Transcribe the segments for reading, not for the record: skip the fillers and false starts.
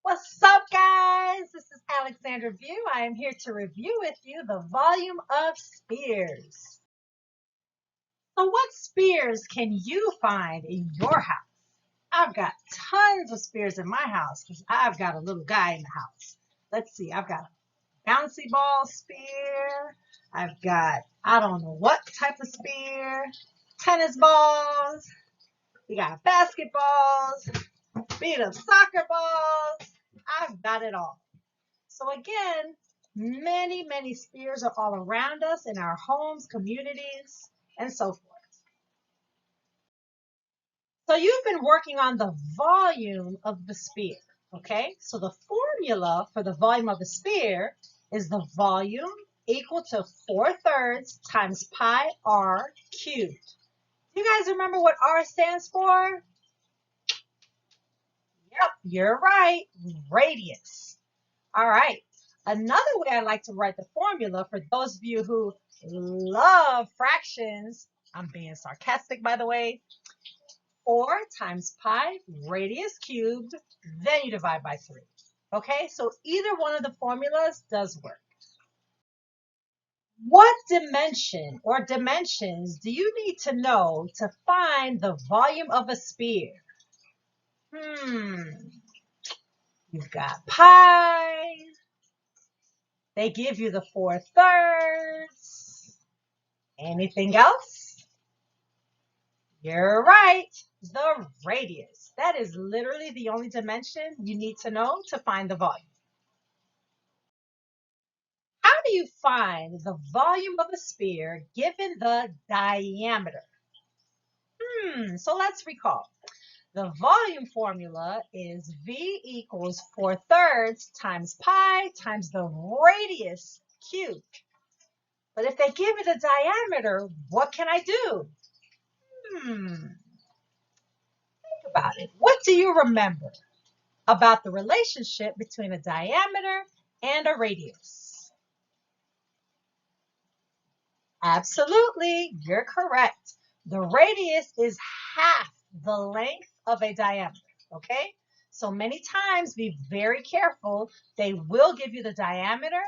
What's up, guys? This is Alexandra View. I am here to review with you the volume of spheres. So what spheres can you find in your house? I've got tons of spheres in my house because I've got a little guy in the house. Let's see, I've got a bouncy ball sphere. I've got, I don't know what type of sphere, tennis balls. We got basketballs, beat up soccer balls. I've got it all. So again, many spheres are all around us in our homes, communities, and so forth. So you've been working on the volume of the sphere, okay? So the formula for the volume of a sphere is the volume equal to 4/3 times pi r cubed. Do you guys remember what r stands for? Yep, you're right, radius. All right. Another way I like to write the formula for those of you who love fractions, I'm being sarcastic by the way, 4 times pi radius cubed, then you divide by 3. Okay, so either one of the formulas does work. What dimension or dimensions do you need to know to find the volume of a sphere? You've got pi. They give you the 4/3. Anything else? You're right, the radius. That is literally the only dimension you need to know to find the volume. How do you find the volume of a sphere given the diameter? So let's recall. The volume formula is V equals 4/3 times pi times the radius cubed. But if they give me the diameter, what can I do? Think about it. What do you remember about the relationship between a diameter and a radius? Absolutely, you're correct. The radius is half the length of a diameter, okay? So many times, be very careful. They will give you the diameter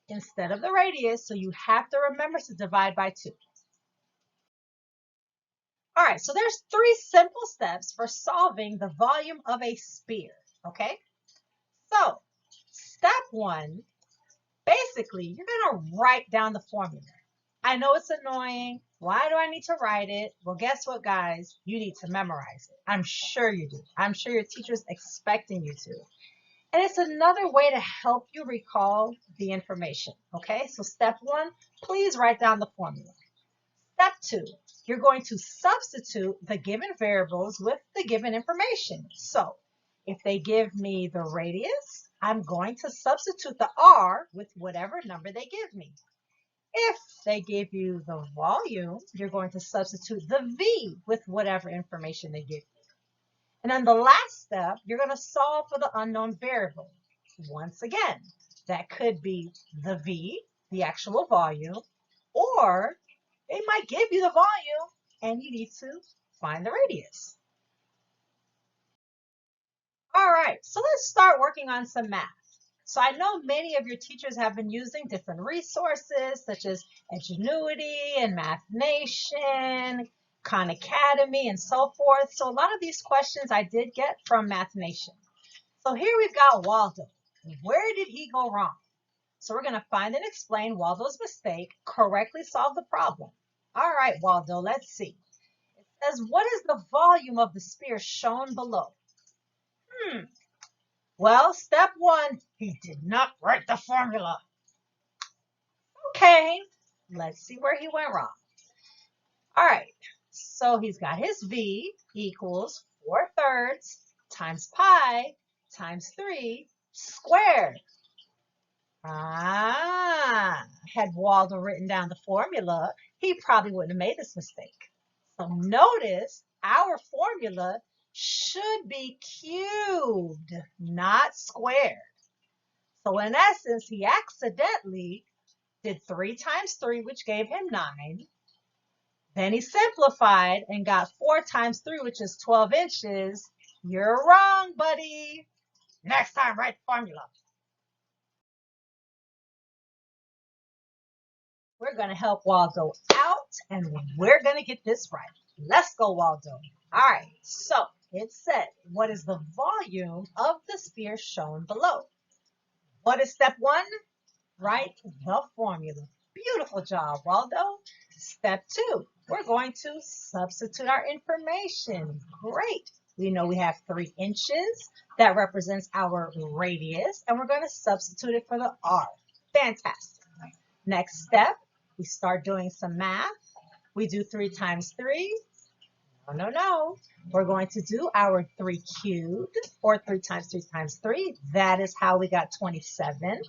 instead of the radius, so you have to remember to divide by 2. All right, so there's 3 simple steps for solving the volume of a sphere, okay? So step 1, basically, you're going to write down the formula. I know it's annoying. Why do I need to write it? Well, guess what, guys? You need to memorize it. I'm sure you do. I'm sure your teacher's expecting you to. And it's another way to help you recall the information, okay? So step 1, please write down the formula. Step 2, you're going to substitute the given variables with the given information. So if they give me the radius, I'm going to substitute the r with whatever number they give me. If they give you the volume, you're going to substitute the v with whatever information they give you. And then the last step, you're going to solve for the unknown variable. Once again, that could be the v, the actual volume, or they might give you the volume and you need to find the radius. All right, so let's start working on some math. So I know many of your teachers have been using different resources such as Edgenuity and Math Nation, Khan Academy, and so forth. So a lot of these questions I did get from Math Nation. So here we've got Waldo. Where did he go wrong? So we're going to find and explain Waldo's mistake, correctly solve the problem. All right, Waldo, let's see. It says, what is the volume of the sphere shown below? Well, step 1, he did not write the formula. Okay, let's see where he went wrong. All right, so he's got his V equals 4/3 times pi times 3 squared. Had Waldo written down the formula, he probably wouldn't have made this mistake. So notice our formula should be cubed, not squared. So in essence, he accidentally did 3 times 3, which gave him 9. Then he simplified and got 4 times 3, which is 12 inches. You're wrong, buddy. Next time, write formula. We're going to help Waldo out, and we're going to get this right. Let's go, Waldo. All right, so it said, what is the volume of the sphere shown below? What is step one? Write the formula. Beautiful job, Waldo. Step two, we're going to substitute our information. Great. We know we have 3 inches. That represents our radius, and we're going to substitute it for the R. Fantastic. Next step, we start doing some math. We do 3 times 3. No. We're going to do our 3 cubed, or 3 times 3 times 3. That is how we got 27.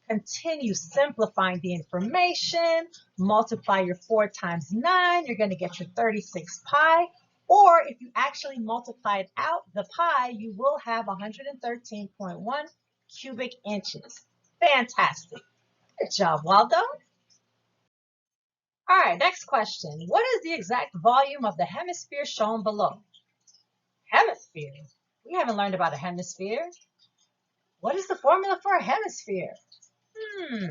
Continue simplifying the information. Multiply your 4 times 9. You're going to get your 36 pi. Or if you actually multiply it out, the pi, you will have 113.1 cubic inches. Fantastic. Good job, Waldo. All right, next question. What is the exact volume of the hemisphere shown below? Hemisphere? We haven't learned about a hemisphere. What is the formula for a hemisphere? Yeah,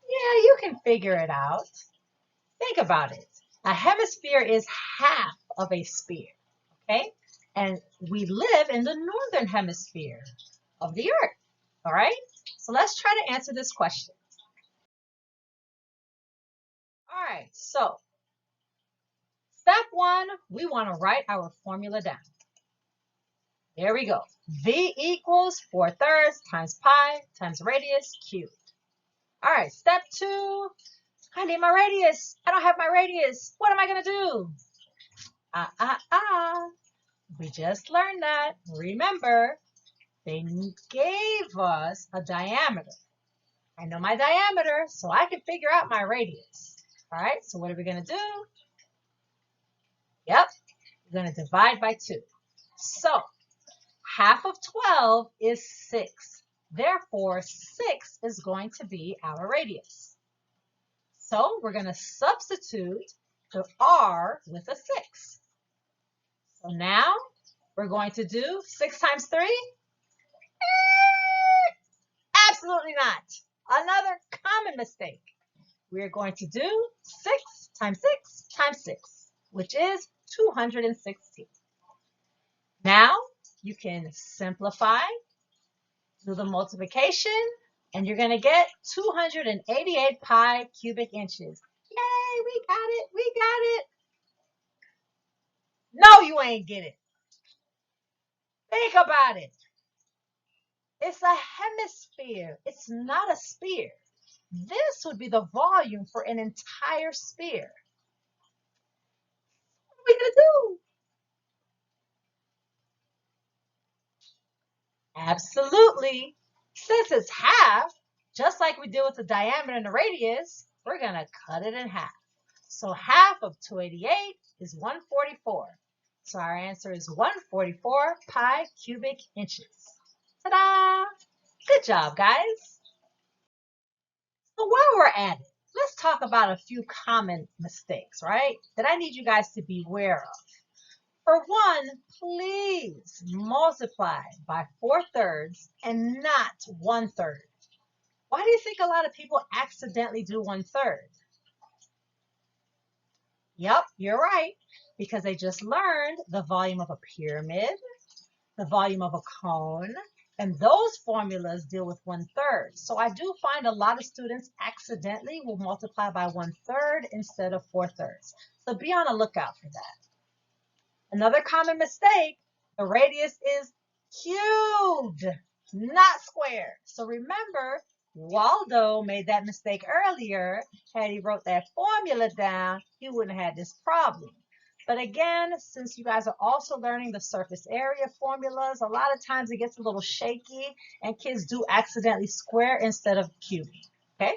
you can figure it out. Think about it. A hemisphere is half of a sphere, okay? And we live in the northern hemisphere of the earth, all right? So let's try to answer this question. All right, so step one, we want to write our formula down. There we go. V equals 4/3 times pi times radius cubed. All right, step two, I need my radius. I don't have my radius. What am I going to do? We just learned that. Remember, they gave us a diameter. I know my diameter, so I can figure out my radius. All right, so what are we going to do? Yep, we're going to divide by 2. So half of 12 is 6. Therefore, 6 is going to be our radius. So we're going to substitute the R with a 6. So now we're going to do 6 times 3. Absolutely not. Another common mistake. We're going to do 6 times 6 times 6, which is 260. Now you can simplify, do the multiplication, and you're going to get 288 pi cubic inches. Yay, we got it, we got it. No, you ain't get it. Think about it. It's a hemisphere. It's not a sphere. This would be the volume for an entire sphere. What are we going to do? Absolutely. Since it's half, just like we did with the diameter and the radius, we're going to cut it in half. So half of 288 is 144. So our answer is 144 pi cubic inches. Ta-da! Good job, guys. So while we're at it, let's talk about a few common mistakes, right? That I need you guys to be aware of. For one, please multiply by 4/3 and not 1/3. Why do you think a lot of people accidentally do 1/3? Yep, you're right, because they just learned the volume of a pyramid, the volume of a cone, and those formulas deal with 1/3. So I do find a lot of students accidentally will multiply by 1/3 instead of 4/3. So be on the lookout for that. Another common mistake, the radius is cubed, not squared. So remember, Waldo made that mistake earlier. Had he wrote that formula down, he wouldn't have had this problem. But again, since you guys are also learning the surface area formulas, a lot of times it gets a little shaky and kids do accidentally square instead of cubing, okay?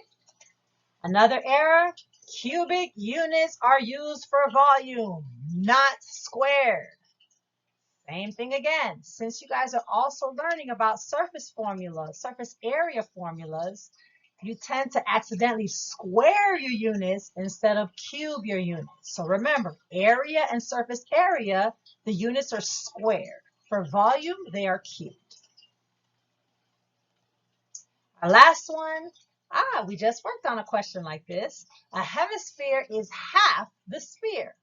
Another error, cubic units are used for volume, not squared. Same thing again. Since you guys are also learning about surface formulas, surface area formulas, you tend to accidentally square your units instead of cube your units. So remember, area and surface area, the units are squared. For volume, they are cubed. Our last one. We just worked on a question like this. A hemisphere is half the sphere.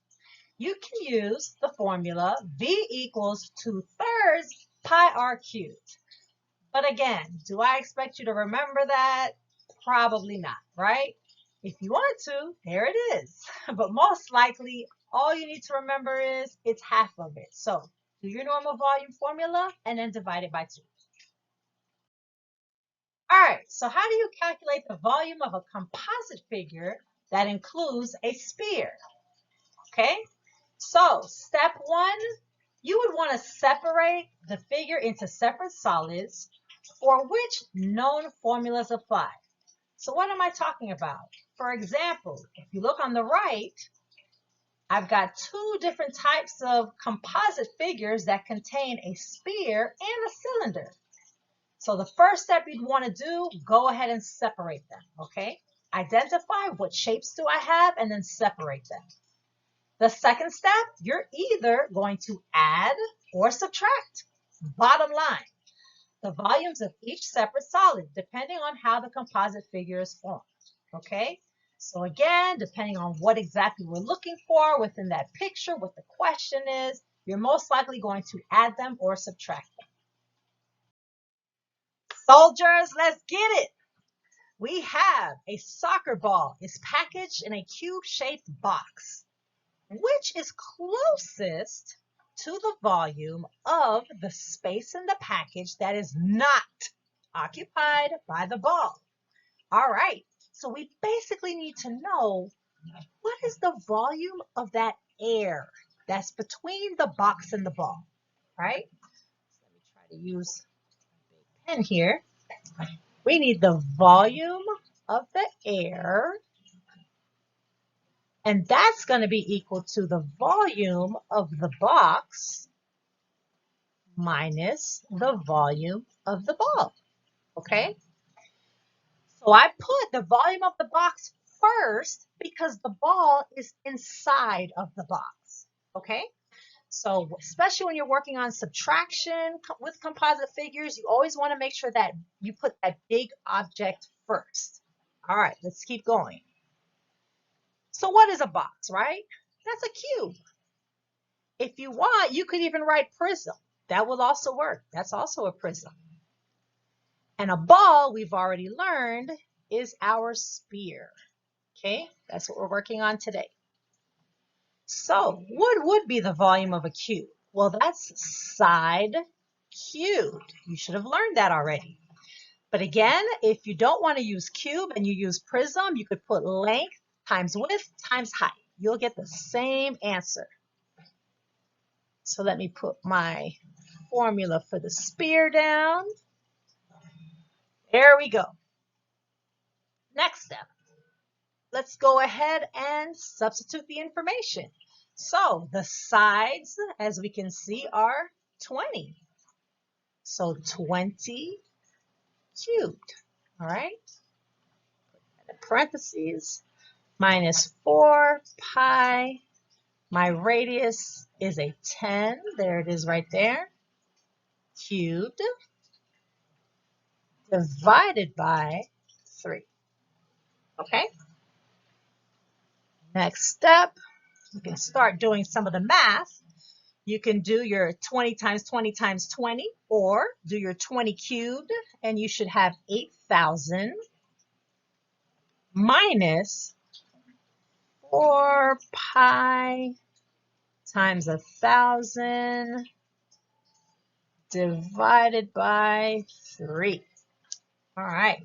You can use the formula V equals 2/3 pi r cubed. But again, do I expect you to remember that? Probably not, right? If you want to, there it is. But most likely, all you need to remember is it's half of it. So do your normal volume formula and then divide it by 2. All right, so how do you calculate the volume of a composite figure that includes a sphere? Okay, so step 1, you would want to separate the figure into separate solids for which known formulas apply. So what am I talking about? For example, if you look on the right, I've got 2 different types of composite figures that contain a sphere and a cylinder. So the first step you'd want to do, go ahead and separate them, okay? Identify what shapes do I have and then separate them. The second step, you're either going to add or subtract. Bottom line, the volumes of each separate solid, depending on how the composite figure is formed, okay? So again, depending on what exactly we're looking for within that picture, what the question is, you're most likely going to add them or subtract them. Soldiers, let's get it. We have a soccer ball. It's packaged in a cube-shaped box. Which is closest to the volume of the space in the package that is not occupied by the ball? All right, so we basically need to know what is the volume of that air that's between the box and the ball, right? Let me try to use a big pen here. We need the volume of the air, and that's going to be equal to the volume of the box minus the volume of the ball, okay? So I put the volume of the box first because the ball is inside of the box, okay? So especially when you're working on subtraction with composite figures, you always want to make sure that you put that big object first. All right, let's keep going. So what is a box, right? That's a cube. If you want, you could even write prism. That will also work. That's also a prism. And a ball, we've already learned, is our sphere. Okay, that's what we're working on today. So what would be the volume of a cube? Well, that's side cubed. You should have learned that already. But again, if you don't want to use cube and you use prism, you could put length times width times height. You'll get the same answer. So let me put my formula for the sphere down. There we go. Next step. Let's go ahead and substitute the information. So the sides, as we can see, are 20. So 20 cubed, all right? Put that in parentheses, minus 4 pi. My radius is a 10. There it is right there. Cubed divided by 3. Okay? Next step, you can start doing some of the math. You can do your 20 times 20 times 20, or do your 20 cubed, and you should have 8,000 minus 4 pi times 1,000 divided by 3. All right.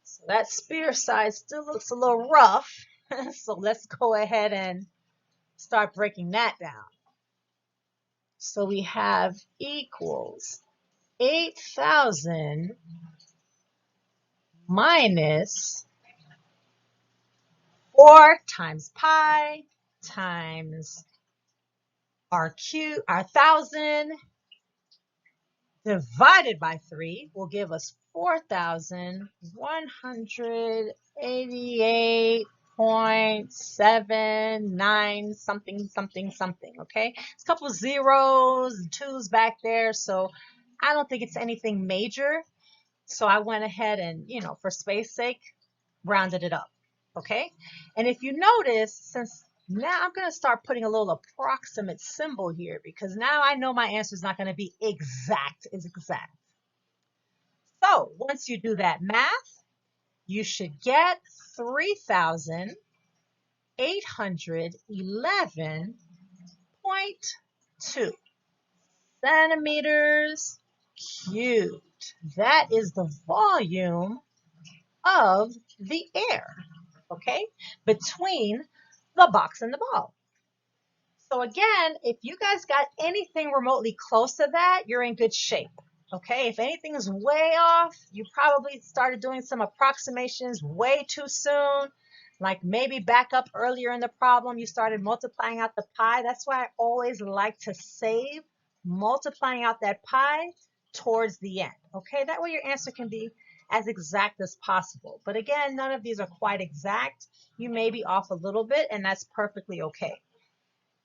So that sphere side still looks a little rough. So let's go ahead and start breaking that down. So we have equals 8,000 minus 4 times pi times our 1,000 divided by 3 will give us 4,188.5 0.79 something, something, something, okay? It's a couple of zeros and twos back there, so I don't think it's anything major. So I went ahead and, you know, for space sake, rounded it up, okay? And if you notice, since now I'm going to start putting a little approximate symbol here because now I know my answer is not going to be exact. It's exact. So once you do that math, you should get 3,811.2 centimeters cubed. That is the volume of the air, okay, between the box and the ball. So again, if you guys got anything remotely close to that, you're in good shape. Okay, if anything is way off, you probably started doing some approximations way too soon. Like maybe back up earlier in the problem, you started multiplying out the pi. That's why I always like to save multiplying out that pi towards the end. Okay, that way your answer can be as exact as possible. But again, none of these are quite exact. You may be off a little bit, and that's perfectly okay.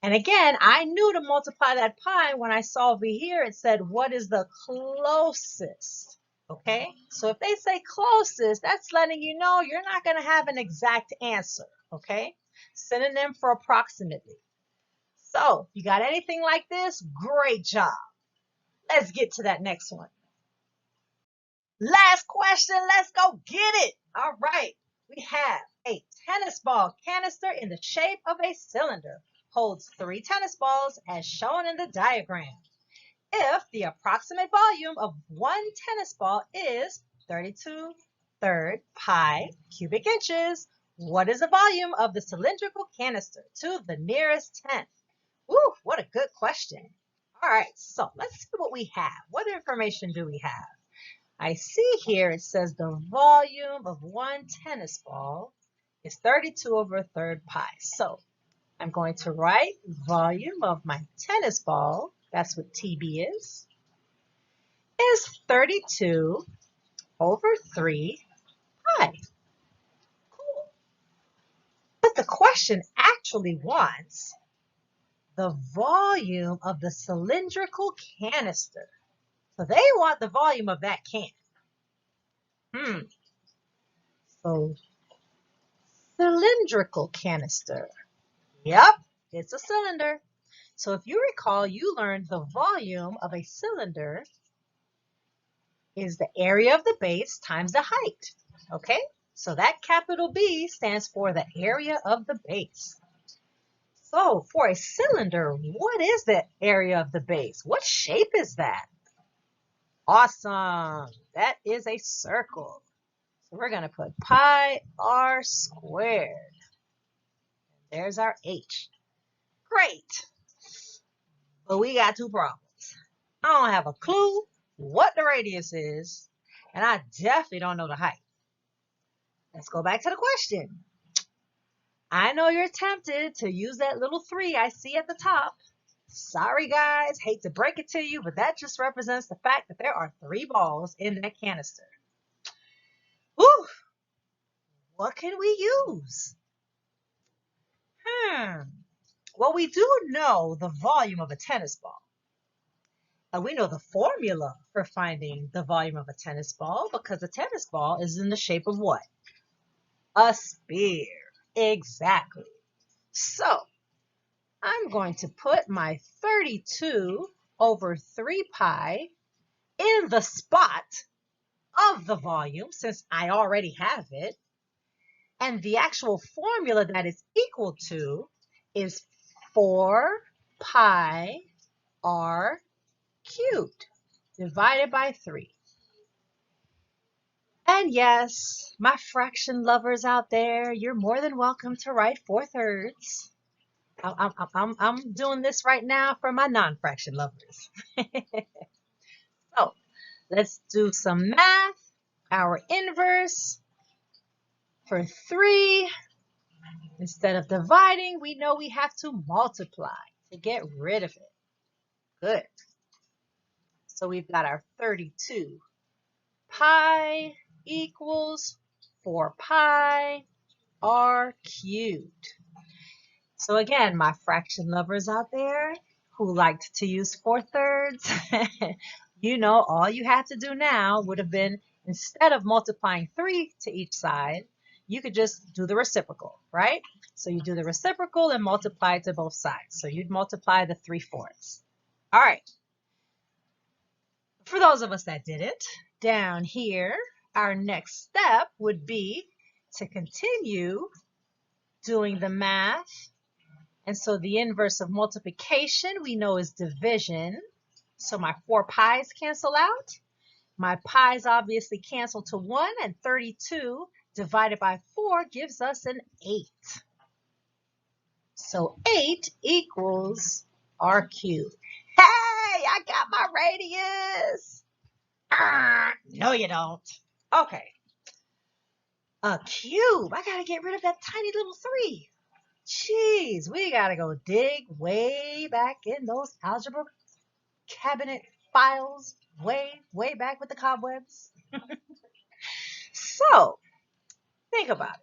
And again, I knew to multiply that pi when I saw over here, it said, what is the closest? Okay, so if they say closest, that's letting you know you're not going to have an exact answer. Okay, synonym for approximately. So you got anything like this? Great job. Let's get to that next one. Last question. Let's go get it. All right. We have a tennis ball canister in the shape of a cylinder. Holds 3 tennis balls as shown in the diagram. If the approximate volume of one tennis ball is 32/3 pi cubic inches, what is the volume of the cylindrical canister to the nearest tenth? Woo, what a good question. All right, so let's see what we have. What information do we have? I see here it says the volume of one tennis ball is 32/3 pi. So I'm going to write volume of my tennis ball, that's what TB is 32/3 pi. Cool. But the question actually wants the volume of the cylindrical canister. So they want the volume of that can. So cylindrical canister. Yep, it's a cylinder. So if you recall, you learned the volume of a cylinder is the area of the base times the height. Okay, so that capital B stands for the area of the base. So for a cylinder, what is the area of the base? What shape is that? Awesome, that is a circle. So we're going to put pi r squared. There's our h. Great. But we got 2 problems. I don't have a clue what the radius is, and I definitely don't know the height. Let's go back to the question. I know you're tempted to use that little 3 I see at the top. Sorry guys, hate to break it to you, but that just represents the fact that there are 3 balls in that canister. Whew! What can we use? Well, we do know the volume of a tennis ball. And we know the formula for finding the volume of a tennis ball because a tennis ball is in the shape of what? A sphere. Exactly. So I'm going to put my 32/3 pi in the spot of the volume since I already have it. And the actual formula that it's equal to is 4 pi r cubed divided by 3. And yes, my fraction lovers out there, you're more than welcome to write 4/3. I'm doing this right now for my non-fraction lovers. So let's do some math. Our inverse for 3, instead of dividing, we know we have to multiply to get rid of it. Good. So we've got our 32 pi equals 4 pi r cubed. So again, my fraction lovers out there who liked to use 4/3, you know, all you had to do now would have been, instead of multiplying 3 to each side, you could just do the reciprocal, right? So you do the reciprocal and multiply to both sides. So you'd multiply the 3/4. All right. For those of us that did it, down here, our next step would be to continue doing the math. And so the inverse of multiplication we know is division. So my 4 pi's cancel out. My pi's obviously cancel to 1, and 32 divided by 4 gives us an 8. So 8 equals r cubed. Hey, I got my radius. No, you don't. Okay. A cube. I got to get rid of that tiny little 3. Jeez, we got to go dig way back in those algebra cabinet files, way back with the cobwebs. So, think about it.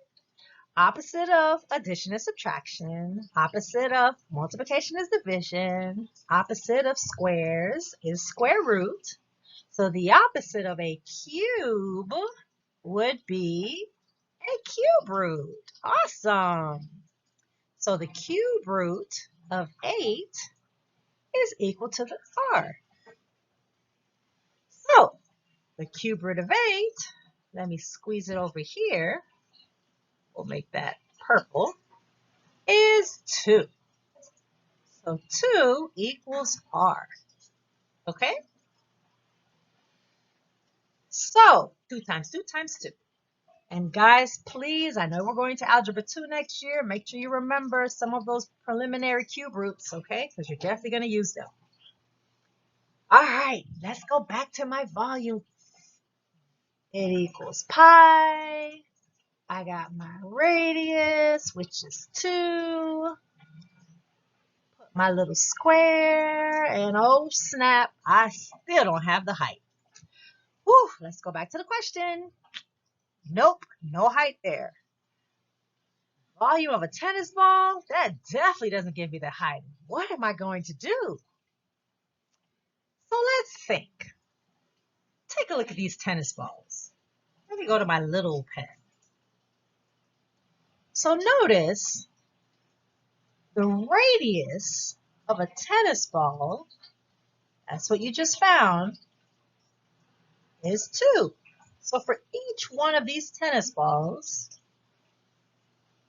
Opposite of addition is subtraction. Opposite of multiplication is division. Opposite of squares is square root. So the opposite of a cube would be a cube root. Awesome. So the cube root of 8 is equal to the r. So the cube root of 8, let me squeeze it over here. We'll make that purple, is 2. So 2 equals r. Okay? So 2 times 2 times 2. And guys, please, I know we're going to Algebra 2 next year. Make sure you remember some of those preliminary cube roots, okay? Because you're definitely going to use them. All right, let's go back to my volume. It equals pi. I got my radius, which is 2. Put my little square, and oh snap, I still don't have the height. Whew, let's go back to the question. Nope, no height there. Volume of a tennis ball? That definitely doesn't give me the height. What am I going to do? So let's think. Take a look at these tennis balls. Let me go to my little pen. So notice the radius of a tennis ball, that's what you just found, is 2. So for each one of these tennis balls,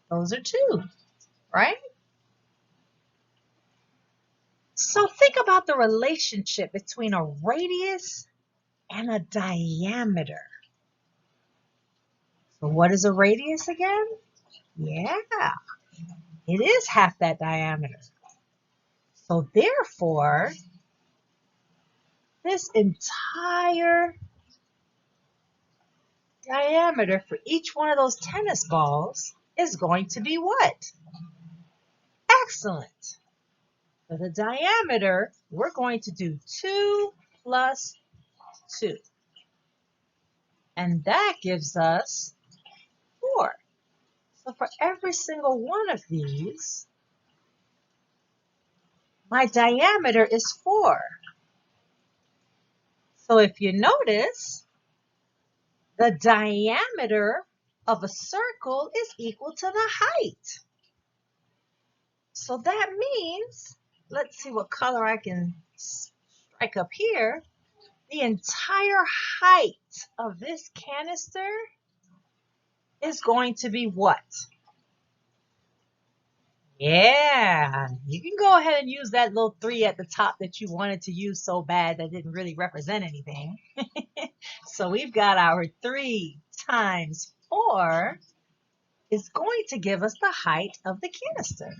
those are 2, right? So think about the relationship between a radius and a diameter. So what is a radius again? Yeah, it is half that diameter. So therefore, this entire diameter for each one of those tennis balls is going to be what? Excellent. For the diameter, we're going to do 2 plus 2. And that gives us 4. So for every single one of these, my diameter is 4. So if you notice, the diameter of a circle is equal to the height. So that means, let's see what color I can strike up here. The entire height of this canister is going to be what? Yeah, you can go ahead and use that little 3 at the top that you wanted to use so bad that didn't really represent anything. So we've got our 3 times 4 is going to give us the height of the canister.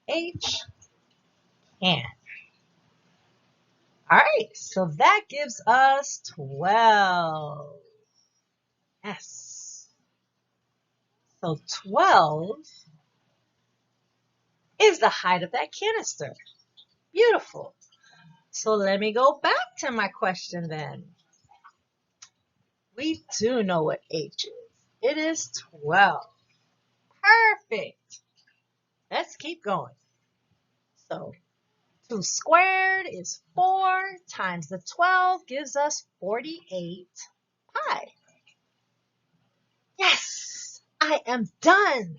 H can. All right, so that gives us 12. Yes. So 12 is the height of that canister. Beautiful. So let me go back to my question then. We do know what H is. It is 12. Perfect. Let's keep going. So 2 squared is 4 times the 12 gives us 48 pi. Yes, I am done.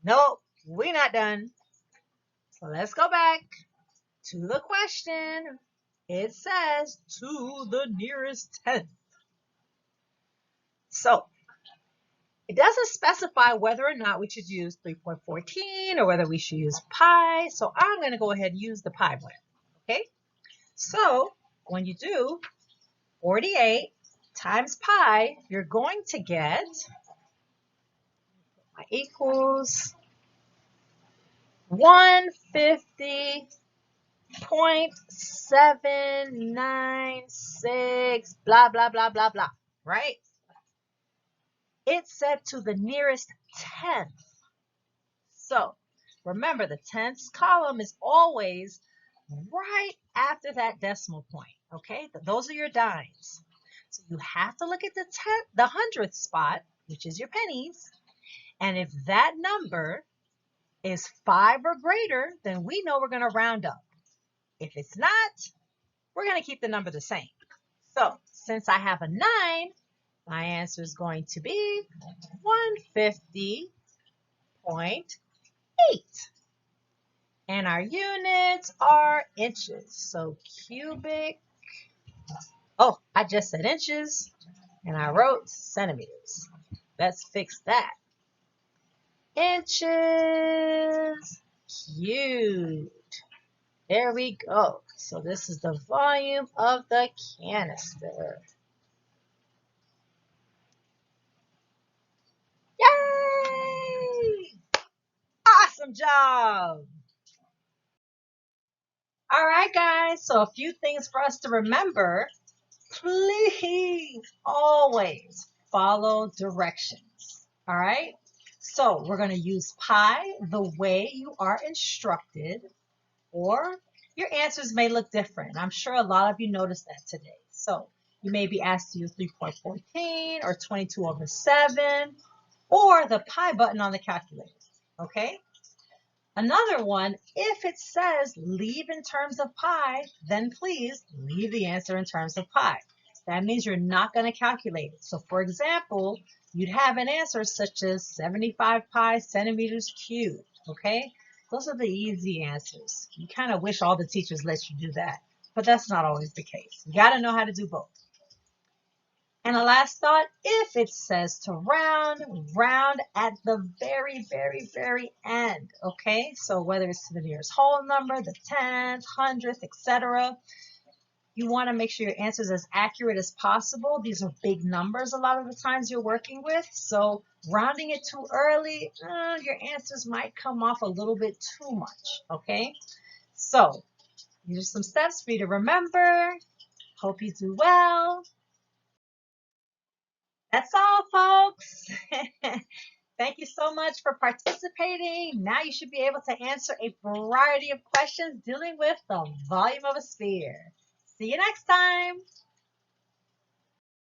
Nope, we're not done. So let's go back to the question. It says to the nearest tenth. So it doesn't specify whether or not we should use 3.14 or whether we should use pi. So I'm going to go ahead and use the pi one. Okay. So when you do 48 times pi, you're going to get equals 150.796 blah blah blah blah blah, right? It said to the nearest tenth. So remember, the tenths column is always right after that decimal point, okay? Those are your dimes. So you have to look at the hundredth spot, which is your pennies. And if that number is 5 or greater, then we know we're going to round up. If it's not, we're going to keep the number the same. So since I have a 9, my answer is going to be 150.8. And our units are inches. So cubic, oh, I just said inches and I wrote centimeters. Let's fix that. Inches cubed. There we go. So this is the volume of the canister. Yay! Awesome job! All right, guys. So a few things for us to remember. Please always follow directions. All right. So we're going to use pi the way you are instructed, or your answers may look different. I'm sure a lot of you noticed that today. So you may be asked to use 3.14 or 22/7 or the pi button on the calculator. Okay. Another one, if it says leave in terms of pi, then please leave the answer in terms of pi. That means you're not going to calculate it. So for example, you'd have an answer such as 75 pi centimeters cubed, okay? Those are the easy answers. You kind of wish all the teachers let you do that, but that's not always the case. You got to know how to do both. And the last thought, if it says to round, round at the very, very, very end, okay? So whether it's to the nearest whole number, the 10th, 100th, etc., you want to make sure your answer is as accurate as possible. These are big numbers a lot of the times you're working with. So rounding it too early, your answers might come off a little bit too much, okay? So these are some steps for you to remember. Hope you do well. That's all, folks. Thank you so much for participating. Now you should be able to answer a variety of questions dealing with the volume of a sphere. See you next time.